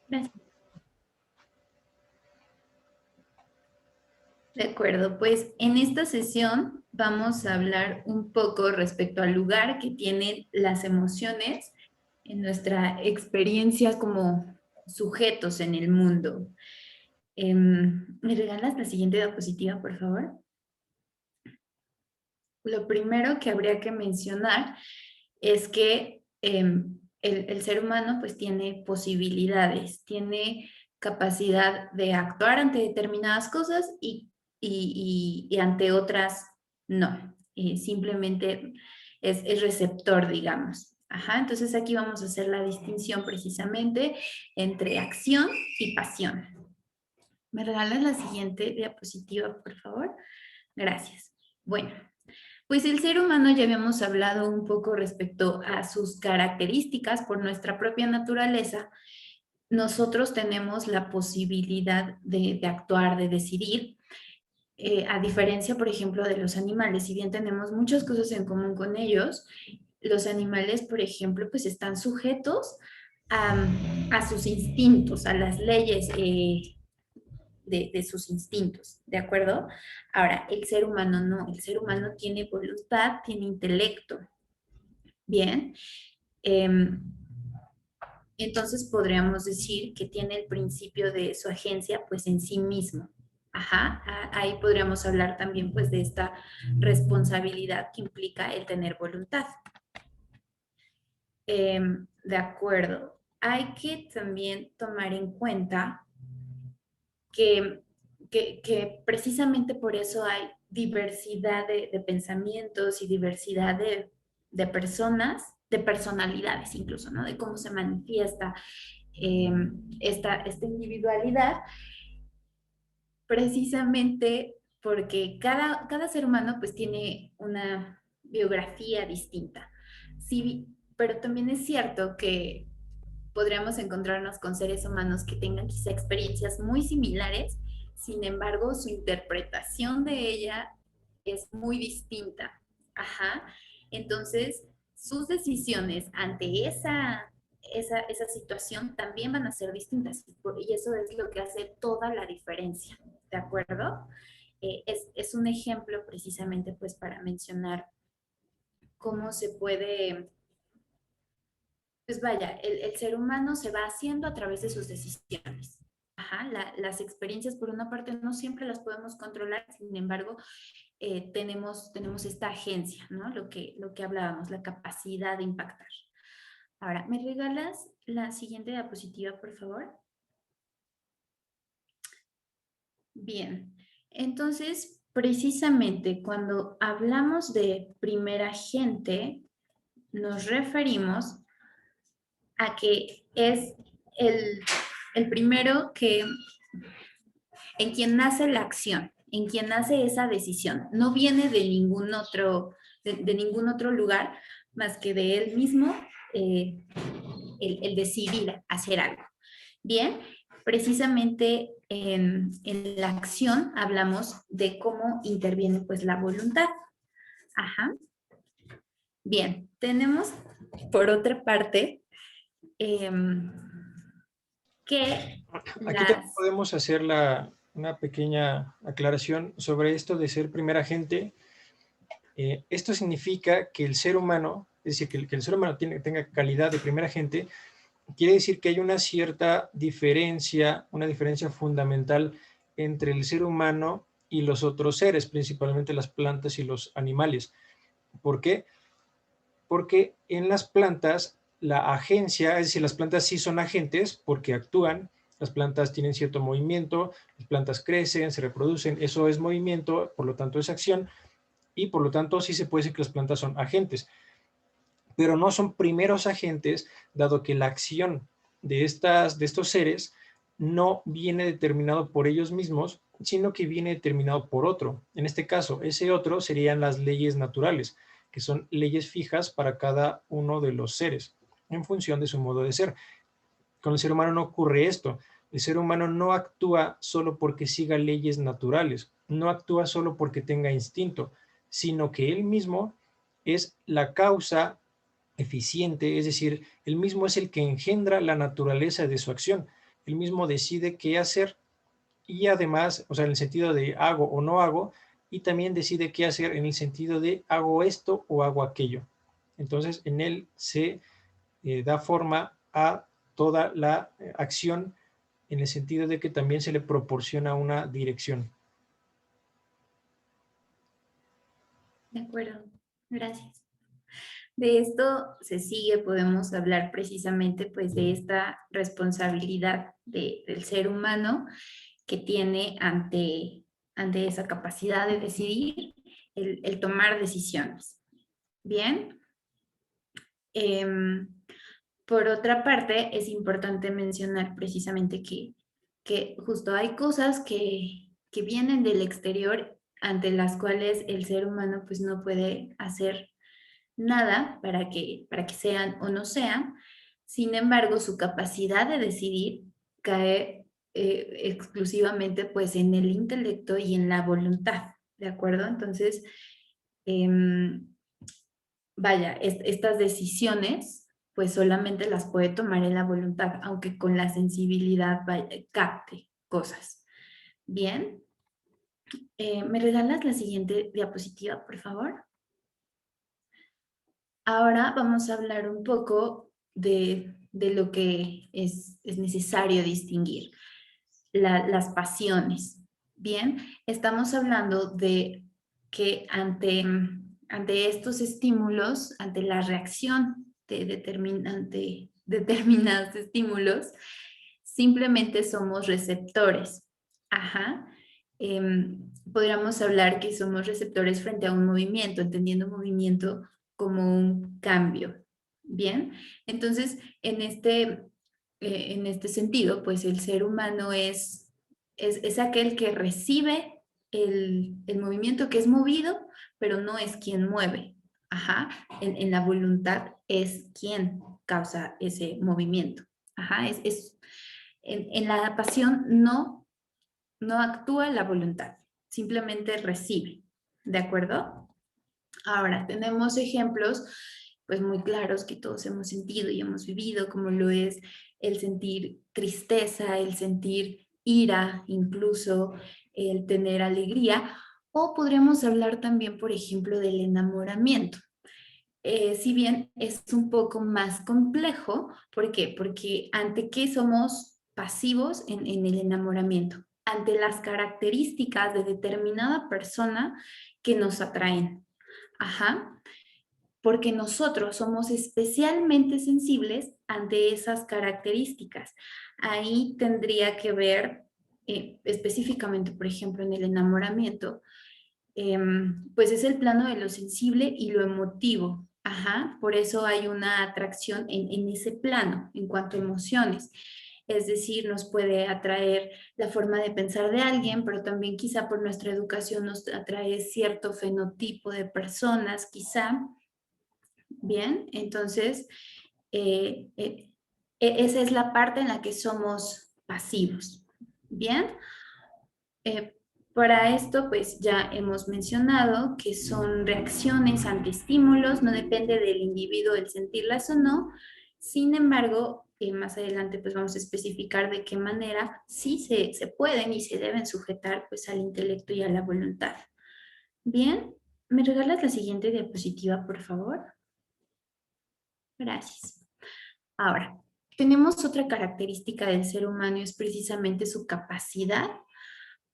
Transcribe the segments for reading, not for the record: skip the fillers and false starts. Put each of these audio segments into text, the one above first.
Gracias. De acuerdo, pues en esta sesión vamos a hablar un poco respecto al lugar que tienen las emociones en nuestra experiencia como sujetos en el mundo. ¿Me regalas la siguiente diapositiva, por favor? Lo primero que habría que mencionar es que el ser humano pues tiene posibilidades, tiene capacidad de actuar ante determinadas cosas y ante otras no. Simplemente es receptor, digamos. Ajá, entonces aquí vamos a hacer la distinción precisamente entre acción y pasión. ¿Me regalas la siguiente diapositiva, por favor? Gracias. Bueno, pues el ser humano ya habíamos hablado un poco respecto a sus características por nuestra propia naturaleza. Nosotros tenemos la posibilidad de actuar, de decidir, a diferencia, por ejemplo, de los animales. Si bien tenemos muchas cosas en común con ellos, los animales, por ejemplo, pues están sujetos a sus instintos, a las leyes de sus instintos, ¿de acuerdo? Ahora, el ser humano no, el ser humano tiene voluntad, tiene intelecto, ¿bien? Eh, entonces podríamos decir que tiene el principio de su agencia pues en sí mismo. Ajá, ahí podríamos hablar también pues de esta responsabilidad que implica el tener voluntad. De acuerdo, hay que también tomar en cuenta que, que precisamente por eso hay diversidad de pensamientos y diversidad de personas, de personalidades incluso, ¿no? De cómo se manifiesta eh, esta individualidad, precisamente porque cada ser humano pues tiene una biografía distinta. Sí, pero también es cierto que podríamos encontrarnos con seres humanos que tengan quizá experiencias muy similares, sin embargo, su interpretación de ella es muy distinta. Ajá. Entonces, sus decisiones ante esa situación también van a ser distintas y eso es lo que hace toda la diferencia, ¿de acuerdo? Es un ejemplo precisamente pues para mencionar cómo se puede pues vaya, el ser humano se va haciendo a través de sus decisiones. Ajá, las experiencias, por una parte, no siempre las podemos controlar, sin embargo, tenemos esta agencia, ¿no? Lo que hablábamos, la capacidad de impactar. Ahora, ¿me regalas la siguiente diapositiva, por favor? Bien, entonces, precisamente cuando hablamos de primera gente, nos referimos a que es el, el primero que en quien nace la acción, en quien nace esa decisión. No viene de ningún otro lugar más que de él mismo el decidir hacer algo. Bien, precisamente en la acción hablamos de cómo interviene pues la voluntad. Ajá. Bien, tenemos por otra parte eh, que Aquí también las... podemos hacer una pequeña aclaración sobre esto de ser primera gente. Esto significa que el ser humano, es decir, que el ser humano tenga calidad de primera gente, quiere decir que hay una cierta diferencia, una diferencia fundamental entre el ser humano y los otros seres, principalmente las plantas y los animales. ¿Por qué? Porque en las plantas la agencia, es decir, las plantas sí son agentes porque actúan, las plantas tienen cierto movimiento, las plantas crecen, se reproducen, eso es movimiento, por lo tanto es acción, y por lo tanto sí se puede decir que las plantas son agentes, pero no son primeros agentes, dado que la acción de estos seres no viene determinado por ellos mismos, sino que viene determinado por otro. En este caso, ese otro serían las leyes naturales, que son leyes fijas para cada uno de los seres, en función de su modo de ser. Con el ser humano no ocurre esto. El ser humano no actúa solo porque siga leyes naturales, no actúa solo porque tenga instinto, sino que él mismo es la causa eficiente, es decir, él mismo es el que engendra la naturaleza de su acción. él mismo decide qué hacer y además, o sea, en el sentido de hago o no hago, y también decide qué hacer en el sentido de hago esto o hago aquello. Entonces, en él se da forma a toda la acción en el sentido de que también se le proporciona una dirección. De acuerdo, gracias. De esto se sigue, podemos hablar precisamente pues de esta responsabilidad del ser humano que tiene ante esa capacidad de decidir, el tomar decisiones. Bien. Em, por otra parte, es importante mencionar precisamente que justo hay cosas que vienen del exterior ante las cuales el ser humano pues no puede hacer nada para que sean o no sean. Sin embargo, su capacidad de decidir cae exclusivamente pues en el intelecto y en la voluntad, ¿de acuerdo? Entonces, em, vaya, estas decisiones pues solamente las puede tomar en la voluntad, aunque con la sensibilidad vaya, capte cosas. Bien, ¿me regalas la siguiente diapositiva, por favor? Ahora vamos a hablar un poco de lo que es necesario distinguir, las pasiones. Bien, estamos hablando de que ante estos estímulos, ante la reacción ante determinados estímulos, simplemente somos receptores. Ajá. Podríamos hablar que somos receptores frente a un movimiento, entendiendo movimiento como un cambio. Bien, entonces en este sentido, pues el ser humano es aquel que recibe el movimiento, que es movido, pero no es quien mueve. Ajá, en la voluntad es quien causa ese movimiento. Ajá, en la pasión no actúa la voluntad, simplemente recibe. ¿De acuerdo? Ahora, tenemos ejemplos pues muy claros que todos hemos sentido y hemos vivido, como lo es el sentir tristeza, el sentir ira, incluso el tener alegría, o podríamos hablar también, por ejemplo, del enamoramiento. Si bien es un poco más complejo, ¿por qué? Porque ante qué somos pasivos en el enamoramiento, ante las características de determinada persona que nos atraen. Ajá, porque nosotros somos especialmente sensibles ante esas características. Ahí tendría que ver específicamente, por ejemplo, en el enamoramiento, pues es el plano de lo sensible y lo emotivo. Ajá, por eso hay una atracción en ese plano en cuanto a emociones. Es decir, nos puede atraer la forma de pensar de alguien, pero también quizá por nuestra educación nos atrae cierto fenotipo de personas, quizá. Bien, entonces, eh, eh, esa es la parte en la que somos pasivos. Bien, eh, para esto, pues ya hemos mencionado que son reacciones ante estímulos, no depende del individuo el sentirlas o no. Sin embargo, más adelante pues vamos a especificar de qué manera sí se pueden y se deben sujetar pues al intelecto y a la voluntad. Bien, ¿me regalas la siguiente diapositiva, por favor? Gracias. Ahora, tenemos otra característica del ser humano y es precisamente su capacidad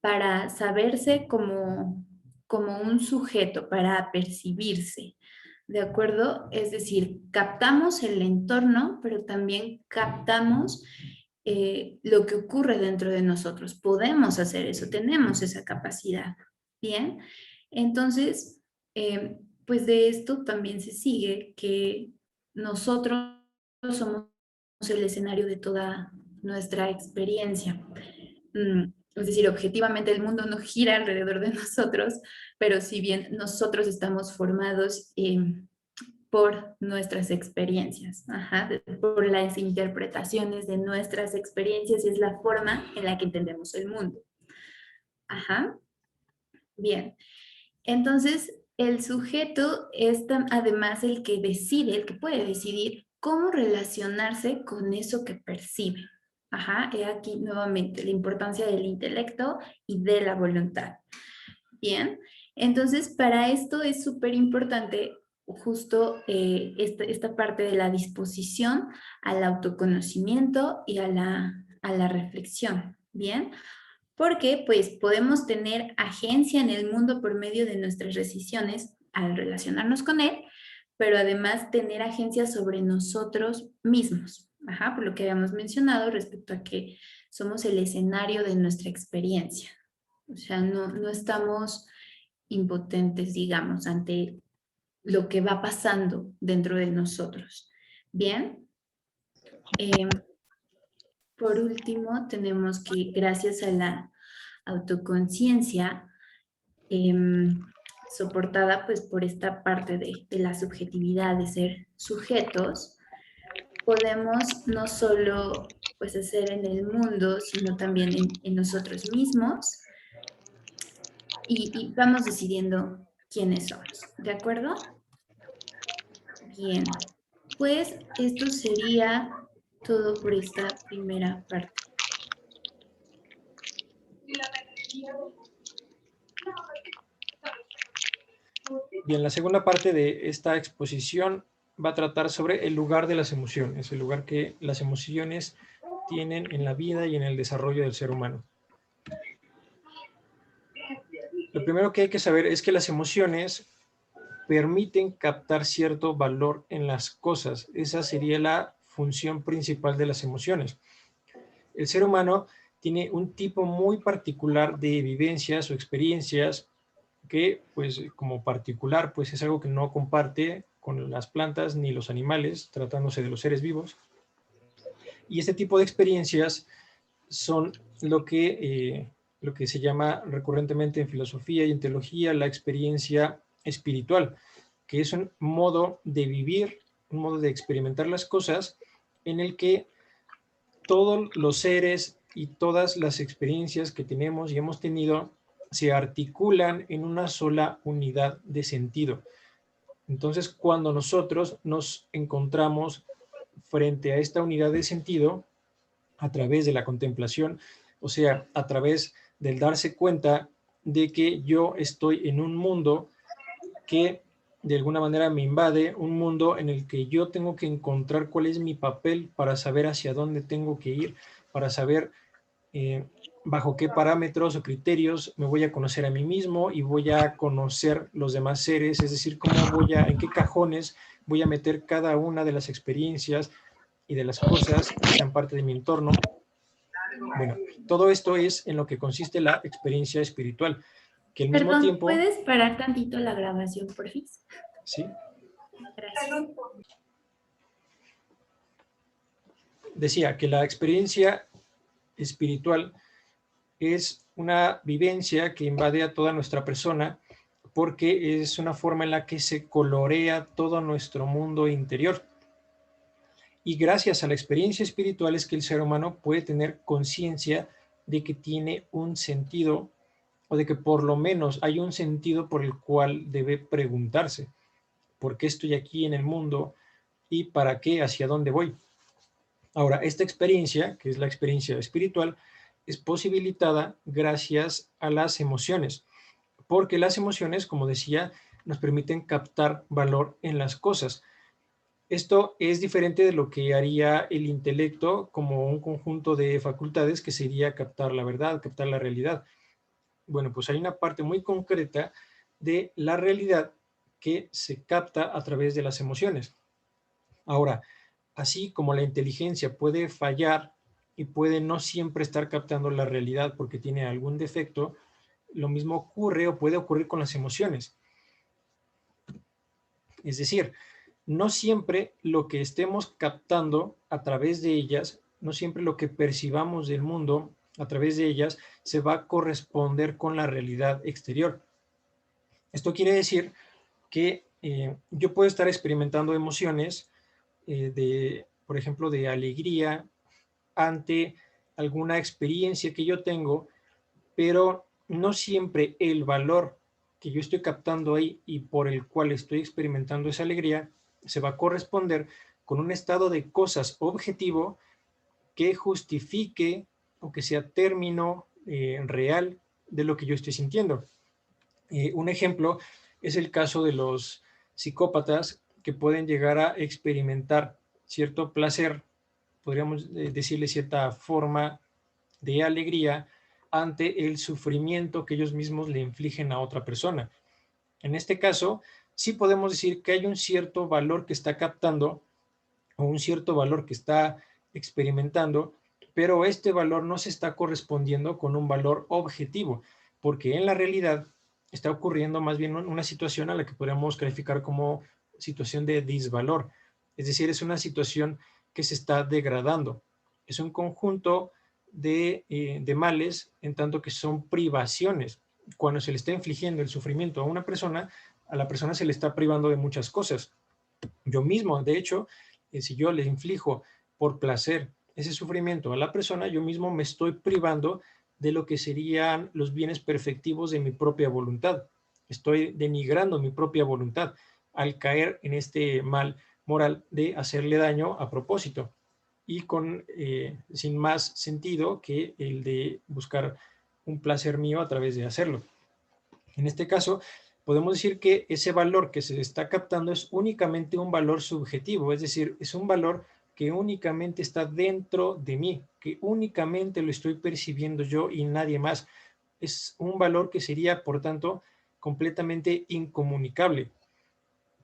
para saberse como un sujeto, para percibirse, ¿de acuerdo? Es decir, captamos el entorno, pero también captamos lo que ocurre dentro de nosotros. Podemos hacer eso, tenemos esa capacidad. Bien, entonces, pues de esto también se sigue que nosotros somos el escenario de toda nuestra experiencia. Es decir, objetivamente el mundo no gira alrededor de nosotros, pero si bien nosotros estamos formados por nuestras experiencias, ajá, por las interpretaciones de nuestras experiencias, y es la forma en la que entendemos el mundo. Ajá, bien. Entonces, el sujeto es además el que decide, el que puede decidir cómo relacionarse con eso que percibe. Ajá, he aquí nuevamente la importancia del intelecto y de la voluntad. Bien, entonces para esto es súper importante justo esta parte de la disposición al autoconocimiento y a la reflexión. Bien, porque pues podemos tener agencia en el mundo por medio de nuestras decisiones al relacionarnos con él, pero además tener agencia sobre nosotros mismos. Ajá, por lo que habíamos mencionado respecto a que somos el escenario de nuestra experiencia. O sea, no estamos impotentes, digamos, ante lo que va pasando dentro de nosotros. Bien, por último, tenemos que gracias a la autoconciencia, soportada pues por esta parte de la subjetividad de ser sujetos, podemos no solo pues hacer en el mundo, sino también en nosotros mismos y vamos decidiendo quiénes somos, ¿de acuerdo? Bien, pues esto sería todo por esta primera parte. Bien, la segunda parte de esta exposición va a tratar sobre el lugar de las emociones, el lugar que las emociones tienen en la vida y en el desarrollo del ser humano. Lo primero que hay que saber es que las emociones permiten captar cierto valor en las cosas. Esa sería la función principal de las emociones. El ser humano tiene un tipo muy particular de vivencias o experiencias que, pues, como particular, pues es algo que no comparte con las plantas ni los animales, tratándose de los seres vivos. Y este tipo de experiencias son lo que se llama recurrentemente en filosofía y en teología la experiencia espiritual, que es un modo de vivir, un modo de experimentar las cosas en el que todos los seres y todas las experiencias que tenemos y hemos tenido se articulan en una sola unidad de sentido. Entonces, cuando nosotros nos encontramos frente a esta unidad de sentido, a través de la contemplación, o sea, a través del darse cuenta de que yo estoy en un mundo que de alguna manera me invade, un mundo en el que yo tengo que encontrar cuál es mi papel para saber hacia dónde tengo que ir, para saber bajo qué parámetros o criterios me voy a conocer a mí mismo y voy a conocer los demás seres, es decir, en qué cajones voy a meter cada una de las experiencias y de las cosas que sean parte de mi entorno. Bueno, todo esto es en lo que consiste la experiencia espiritual, que al mismo Perdón, tiempo, ¿puedes parar tantito la grabación, por favor? ¿sí? Gracias. Decía que la experiencia espiritual es una vivencia que invade a toda nuestra persona porque es una forma en la que se colorea todo nuestro mundo interior. Y gracias a la experiencia espiritual es que el ser humano puede tener conciencia de que tiene un sentido o de que por lo menos hay un sentido por el cual debe preguntarse, ¿por qué estoy aquí en el mundo y para qué, hacia dónde voy? Ahora, esta experiencia, que es la experiencia espiritual, es posibilitada gracias a las emociones, porque las emociones, como decía, nos permiten captar valor en las cosas. Esto es diferente de lo que haría el intelecto como un conjunto de facultades que sería captar la verdad, captar la realidad. Bueno, pues hay una parte muy concreta de la realidad que se capta a través de las emociones. Ahora, así como la inteligencia puede fallar y puede no siempre estar captando la realidad porque tiene algún defecto, lo mismo ocurre o puede ocurrir con las emociones. Es decir, no siempre lo que estemos captando a través de ellas, no siempre lo que percibamos del mundo a través de ellas se va a corresponder con la realidad exterior. Esto quiere decir que yo puedo estar experimentando emociones por ejemplo, de alegría ante alguna experiencia que yo tengo, pero no siempre el valor que yo estoy captando ahí y por el cual estoy experimentando esa alegría se va a corresponder con un estado de cosas objetivo que justifique o que sea término real de lo que yo estoy sintiendo. Un ejemplo es el caso de los psicópatas que pueden llegar a experimentar cierto placer, podríamos decirle cierta forma de alegría ante el sufrimiento que ellos mismos le infligen a otra persona. En este caso, sí podemos decir que hay un cierto valor que está captando o un cierto valor que está experimentando, pero este valor no se está correspondiendo con un valor objetivo, porque en la realidad está ocurriendo más bien una situación a la que podríamos calificar como situación de disvalor. Es decir, es una situación que se está degradando. Es un conjunto de males en tanto que son privaciones. Cuando se le está infligiendo el sufrimiento a la persona se le está privando de muchas cosas. Yo mismo, de hecho, si yo le inflijo por placer ese sufrimiento a la persona, yo mismo me estoy privando de lo que serían los bienes perfectivos de mi propia voluntad. Estoy denigrando mi propia voluntad al caer en este mal moral de hacerle daño a propósito y sin más sentido que el de buscar un placer mío a través de hacerlo. En este caso, podemos decir que ese valor que se está captando es únicamente un valor subjetivo, es decir, es un valor que únicamente está dentro de mí, que únicamente lo estoy percibiendo yo y nadie más. Es un valor que sería, por tanto, completamente incomunicable,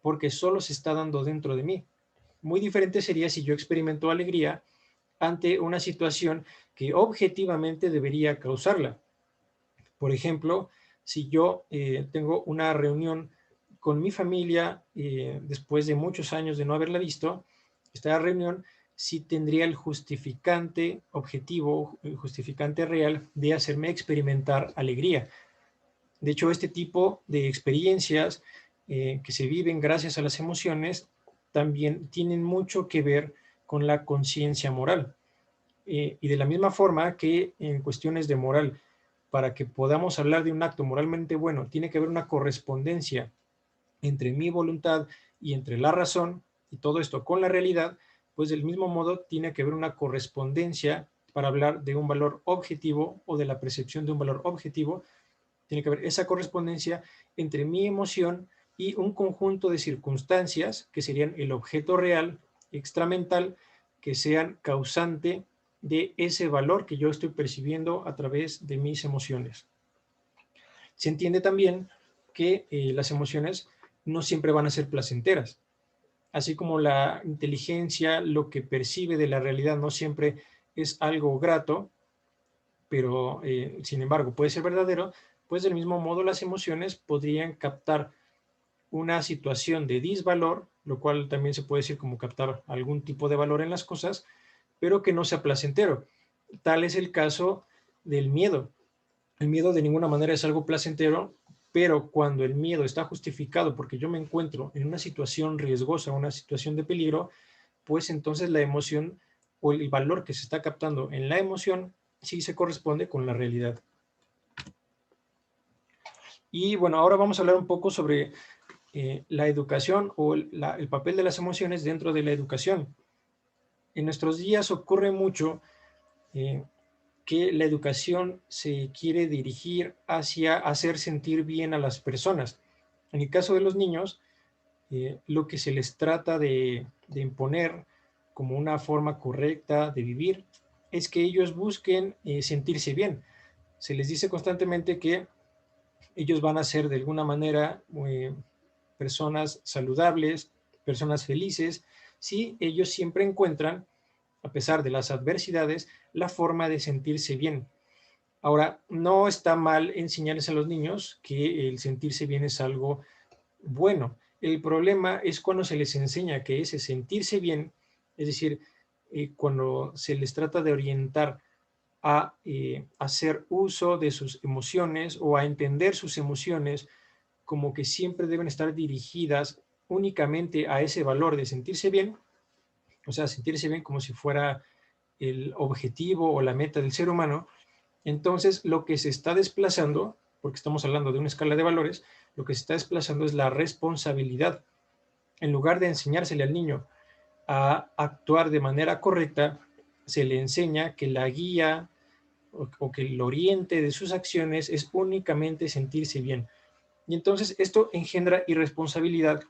porque solo se está dando dentro de mí. Muy diferente sería si yo experimento alegría ante una situación que objetivamente debería causarla. Por ejemplo, si yo tengo una reunión con mi familia después de muchos años de no haberla visto, esta reunión sí tendría el justificante objetivo, el justificante real de hacerme experimentar alegría. De hecho, este tipo de experiencias que se viven gracias a las emociones también tienen mucho que ver con la conciencia moral. Y de la misma forma que en cuestiones de moral, para que podamos hablar de un acto moralmente bueno, tiene que haber una correspondencia entre mi voluntad y entre la razón, y todo esto con la realidad, pues del mismo modo tiene que haber una correspondencia para hablar de un valor objetivo o de la percepción de un valor objetivo. Tiene que haber esa correspondencia entre mi emoción y un conjunto de circunstancias que serían el objeto real, extramental, que sean causante de ese valor que yo estoy percibiendo a través de mis emociones. Se entiende también que las emociones no siempre van a ser placenteras. Así como la inteligencia, lo que percibe de la realidad no siempre es algo grato, pero sin embargo puede ser verdadero, pues del mismo modo las emociones podrían captar una situación de disvalor, lo cual también se puede decir como captar algún tipo de valor en las cosas, pero que no sea placentero. Tal es el caso del miedo. El miedo de ninguna manera es algo placentero, pero cuando el miedo está justificado porque yo me encuentro en una situación riesgosa, una situación de peligro, pues entonces la emoción o el valor que se está captando en la emoción sí se corresponde con la realidad. Y bueno, ahora vamos a hablar un poco sobre la educación o el papel de las emociones dentro de la educación. En nuestros días ocurre mucho que la educación se quiere dirigir hacia hacer sentir bien a las personas. En el caso de los niños, lo que se les trata de imponer como una forma correcta de vivir es que ellos busquen sentirse bien. Se les dice constantemente que ellos van a ser de alguna manera personas saludables, personas felices, si ellos siempre encuentran, a pesar de las adversidades, la forma de sentirse bien. Ahora, no está mal enseñarles a los niños que el sentirse bien es algo bueno. El problema es cuando se les enseña que ese sentirse bien, es decir, cuando se les trata de orientar a hacer uso de sus emociones o a entender sus emociones como que siempre deben estar dirigidas únicamente a ese valor de sentirse bien, o sea, sentirse bien como si fuera el objetivo o la meta del ser humano. Entonces, lo que se está desplazando, porque estamos hablando de una escala de valores, lo que se está desplazando es la responsabilidad. En lugar de enseñársele al niño a actuar de manera correcta, se le enseña que la guía o que el oriente de sus acciones es únicamente sentirse bien. Y entonces esto engendra irresponsabilidad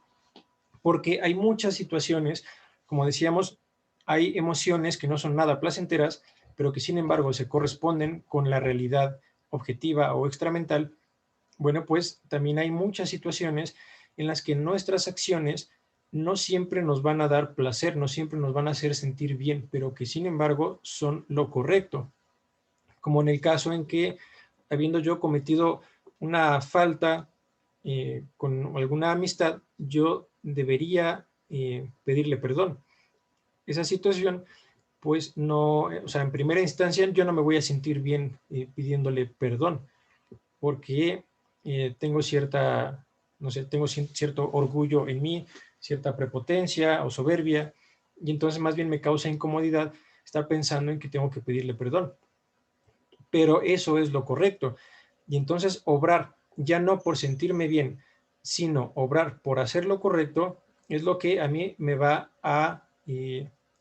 porque hay muchas situaciones, como decíamos, hay emociones que no son nada placenteras, pero que sin embargo se corresponden con la realidad objetiva o extramental. Bueno, pues también hay muchas situaciones en las que nuestras acciones no siempre nos van a dar placer, no siempre nos van a hacer sentir bien, pero que sin embargo son lo correcto. Como en el caso en que, habiendo yo cometido una falta con alguna amistad, yo debería pedirle perdón. Esa situación, pues no, o sea, en primera instancia yo no me voy a sentir bien pidiéndole perdón, porque tengo cierta, no sé, tengo cierto orgullo en mí, cierta prepotencia o soberbia, y entonces más bien me causa incomodidad estar pensando en que tengo que pedirle perdón. Pero eso es lo correcto. Y entonces obrar, ya no por sentirme bien, sino obrar por hacer lo correcto, es lo que a mí me va a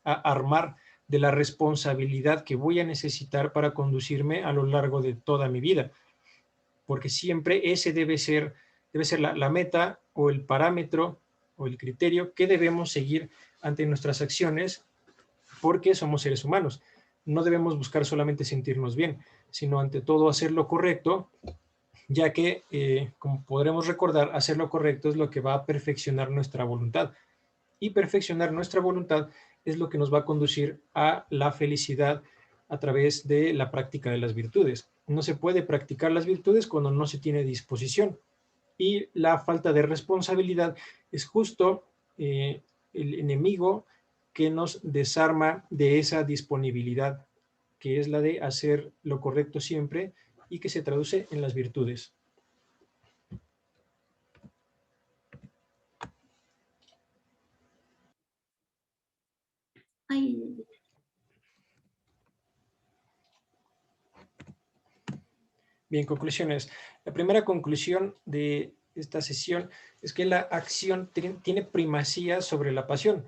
armar de la responsabilidad que voy a necesitar para conducirme a lo largo de toda mi vida. Porque siempre ese debe ser la meta o el parámetro o el criterio que debemos seguir ante nuestras acciones, porque somos seres humanos. No debemos buscar solamente sentirnos bien, sino ante todo hacer lo correcto, ya que, como podremos recordar, hacer lo correcto es lo que va a perfeccionar nuestra voluntad. Y perfeccionar nuestra voluntad es lo que nos va a conducir a la felicidad a través de la práctica de las virtudes. No se puede practicar las virtudes cuando no se tiene disposición. Y la falta de responsabilidad es justo el enemigo que nos desarma de esa disponibilidad, que es la de hacer lo correcto siempre y que se traduce en las virtudes. Ay, Bien, conclusiones. La primera conclusión de esta sesión es que la acción tiene primacía sobre la pasión,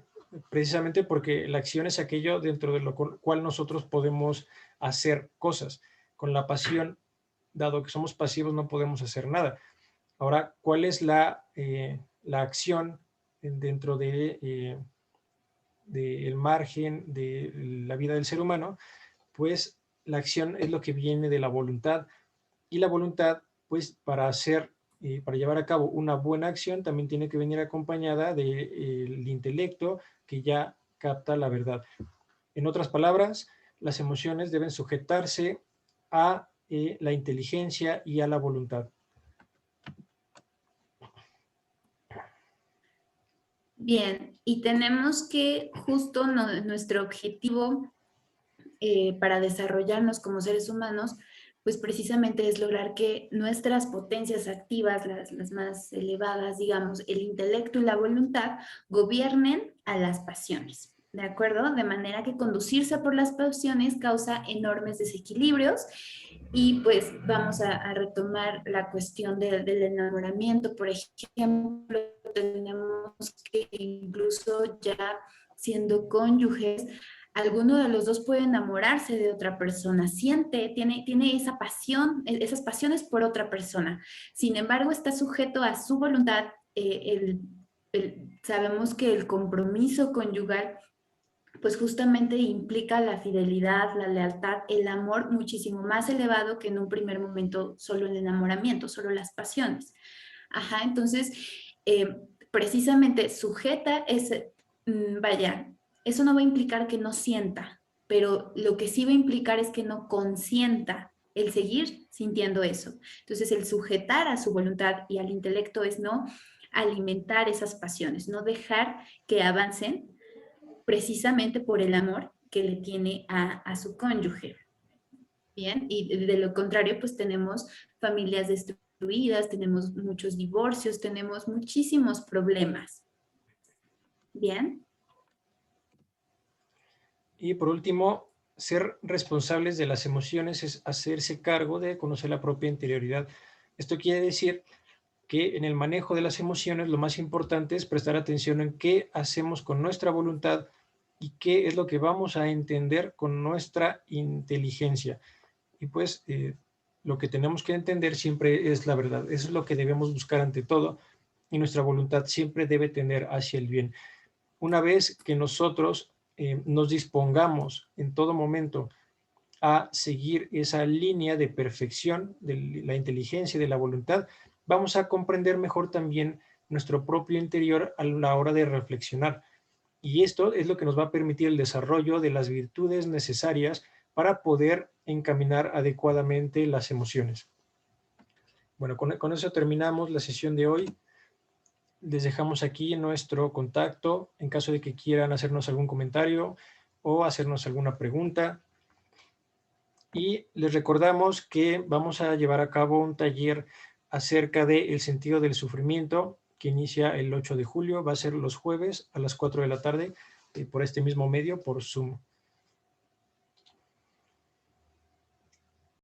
precisamente porque la acción es aquello dentro de lo cual nosotros podemos hacer cosas. Con la pasión, dado que somos pasivos, no podemos hacer nada. Ahora, ¿cuál es la acción dentro del margen de la vida del ser humano? Pues la acción es lo que viene de la voluntad, y la voluntad, pues para llevar a cabo una buena acción, también tiene que venir acompañada del intelecto que ya capta la verdad. En otras palabras, las emociones deben sujetarse a la inteligencia y a la voluntad. bien, y tenemos que justo nuestro objetivo para desarrollarnos como seres humanos, pues precisamente es lograr que nuestras potencias activas, las más elevadas, digamos, el intelecto y la voluntad, gobiernen a las pasiones. ¿De acuerdo? De manera que conducirse por las pasiones causa enormes desequilibrios y pues vamos a retomar la cuestión del enamoramiento. Por ejemplo, tenemos que incluso ya siendo cónyuges, alguno de los dos puede enamorarse de otra persona, tiene esa pasión, esas pasiones por otra persona. Sin embargo, está sujeto a su voluntad. Sabemos que el compromiso conyugal pues justamente implica la fidelidad, la lealtad, el amor muchísimo más elevado que en un primer momento solo el enamoramiento, solo las pasiones. Ajá, entonces, precisamente sujeta ese, vaya, eso no va a implicar que no sienta, pero lo que sí va a implicar es que no consienta el seguir sintiendo eso. Entonces, el sujetar a su voluntad y al intelecto es no alimentar esas pasiones, no dejar que avancen precisamente por el amor que le tiene a su cónyuge. Bien, y de lo contrario, pues tenemos familias destruidas, tenemos muchos divorcios, tenemos muchísimos problemas. Bien. Y por último, ser responsables de las emociones es hacerse cargo de conocer la propia interioridad. Esto quiere decir que en el manejo de las emociones lo más importante es prestar atención en qué hacemos con nuestra voluntad y qué es lo que vamos a entender con nuestra inteligencia. Y pues lo que tenemos que entender siempre es la verdad. Eso es lo que debemos buscar ante todo, y nuestra voluntad siempre debe tender hacia el bien. Una vez que nosotros nos dispongamos en todo momento a seguir esa línea de perfección de la inteligencia y de la voluntad, vamos a comprender mejor también nuestro propio interior a la hora de reflexionar. Y esto es lo que nos va a permitir el desarrollo de las virtudes necesarias para poder encaminar adecuadamente las emociones. Bueno, con eso terminamos la sesión de hoy. Les dejamos aquí nuestro contacto en caso de que quieran hacernos algún comentario o hacernos alguna pregunta. Y les recordamos que vamos a llevar a cabo un taller acerca del sentido del sufrimiento que inicia el 8 de julio. Va a ser los jueves a las 4 de la tarde por este mismo medio, por Zoom.